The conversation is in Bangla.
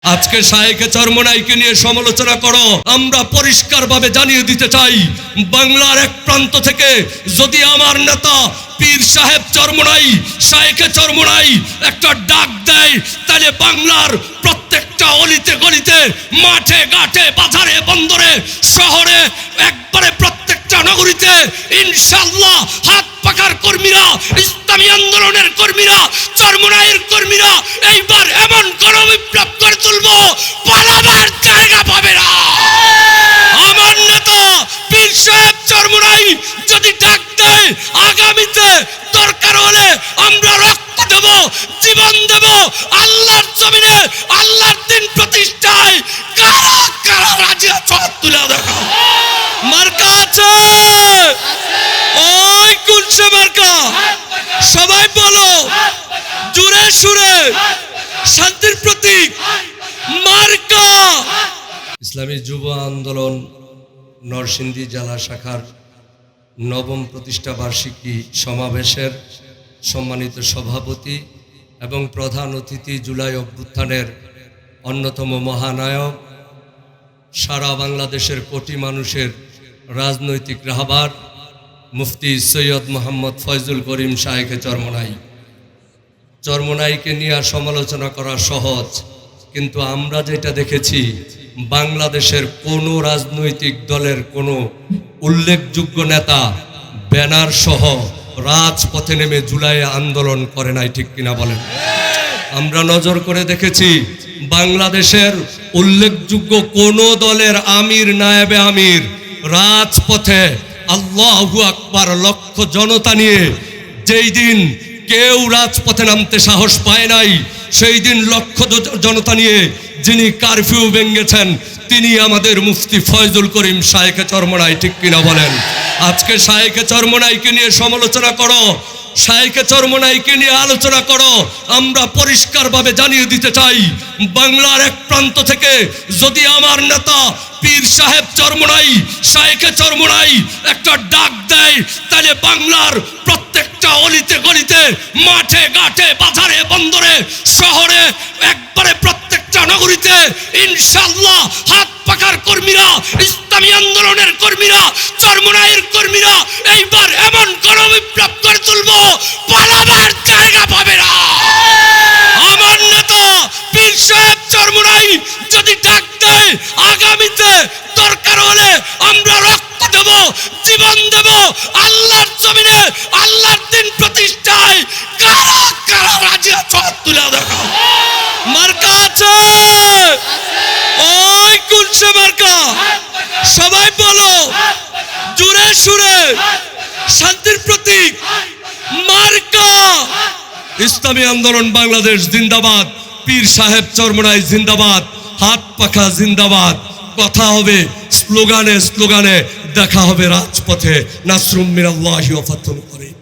আজকে শায়েখে চরমোনাইকে নিয়ে সমালোচনা করো। আমরা পরিষ্কারভাবে জানিয়ে দিতে চাই, বাংলার এক প্রান্ত থেকে যদি আমার নেতা পীর সাহেব চরমোনাই, শায়েখে চরমোনাই একটা ডাক দেয়, তাহলে বাংলার প্রত্যেকটা অলিতে গলিতে, মাঠে ঘাটে, বাজারে বন্দরে, শহরে, একবারে প্রত্যেকটা নগরীতে ইনশাআল্লাহ হাত পাকার কর্মীরা, ইসলামী আন্দোলনের কর্মীরা, চরমোনাইয়ের কর্মীরা এইবার এমন গণবিপ্লব করে তুলবো, পালাবার জায়গা পাবে না। আমার নেতা পীর সাহেব চরমোনাই যদি ডাক দেয়, আগামীতে দরকার হলে আমরা রক্ত দেব, জীবন দেব, আল্লাহর জমিনে আল্লাহর দিন প্রতিষ্ঠায় কারা কারা রাজি আছে তুলে দেখাও। মার্কা আছে, ওই কুলসে মার্কা, সবাই বলো জুড়ে সুরে, শান্তির প্রতীক মার্কা। ইসলামী যুব আন্দোলন নরসিংদী জেলা শাখার নবম প্রতিষ্ঠা বার্ষিকী সমাবেশের সম্মানিত সভাপতি এবং প্রধান অতিথি, জুলাই অভ্যুত্থানের অন্যতম মহানায়ক, সারা বাংলাদেশের কোটি মানুষের রাজনৈতিক রাহবার মুফতি সৈয়দ মোহাম্মদ ফয়জুল করিম শায়েখে চরমোনাই। চরমোনাইকে নিয়ে সমালোচনা করা সহজ, কিন্তু আমরা যেটা দেখেছি, বাংলাদেশের কোনো রাজনৈতিক দলের কোনো উল্লেখযোগ্য নেতা ব্যানার সহ রাজপথে নেমে জুলাই আন্দোলন করে নাই, ঠিক কিনা বলেন? আমরা নজর করে দেখেছি, বাংলাদেশের উল্লেখযোগ্য কোনো দলের আমির, নায়েবে আমির রাজপথে আল্লাহু আকবার লক্ষ জনতা নিয়ে যেই দিন কেউ রাজপথে নামতে সাহস পায় নাই, সেই দিন লক্ষ জনতা নিয়ে যিনি কারফিউ ভেঙেছেন তিনি আমাদের মুফতি ফয়জুল করিম শায়েখে চরমোনাই, ঠিক কিনা বলেন? আজকে শায়েখে চরমোনাইকে নিয়ে সমালোচনা করো, শায়েখে চরমোনাইকে নিয়ে আলোচনা করো। আমরা পরিষ্কারভাবে জানিয়ে দিতে চাই, বাংলার এক প্রান্ত থেকে যদি আমার নেতা পীর সাহেব চরমোনাই, শায়েখে চরমোনাই একটা ডাক দেয়, তাহলে বাংলার প্রত্যেকটা অলিতে গলিতে, মাঠে ঘাটে, বাজারে বন্দরে, শহরে, একবারে প্রত্যেকটা নগরীতে ইনশাআল্লাহ হাত পাকার কর্মীরা, ইসলামী আন্দোলনের কর্মীরা, চরমোনাইয়ের কর্মীরা এইবার এমন গণবিপ্লব করে তুলবো, পালাবার জায়গা পাবে না। আমার নেতা পীর সাহেব চরমোনাই যদি ডাক দেয়, আগামীতে দরকার হলে আমরা রক্ত দেব, জীবন দেব, আল্লাহর জমিনে আল্লাহর দিন প্রতিষ্ঠায় কারা কারা রাজি আছে তুলে দেখাও। মার্কা আছে, ওই কুলসে মার্কা, সবাই বলো জুড়ে সুরে, শান্তির প্রতীক মার্কা। ইসলামী আন্দোলন বাংলাদেশ জিন্দাবাদ, পীর সাহেব চরমোনাই জিন্দাবাদ, হাত পাখা জিন্দাবাদ। কথা হবে স্লোগানে স্লোগানে, দেখা হবে রাজপথে। নাসরুম মিনাল্লাহি ওয়া ফাতহুন করিম।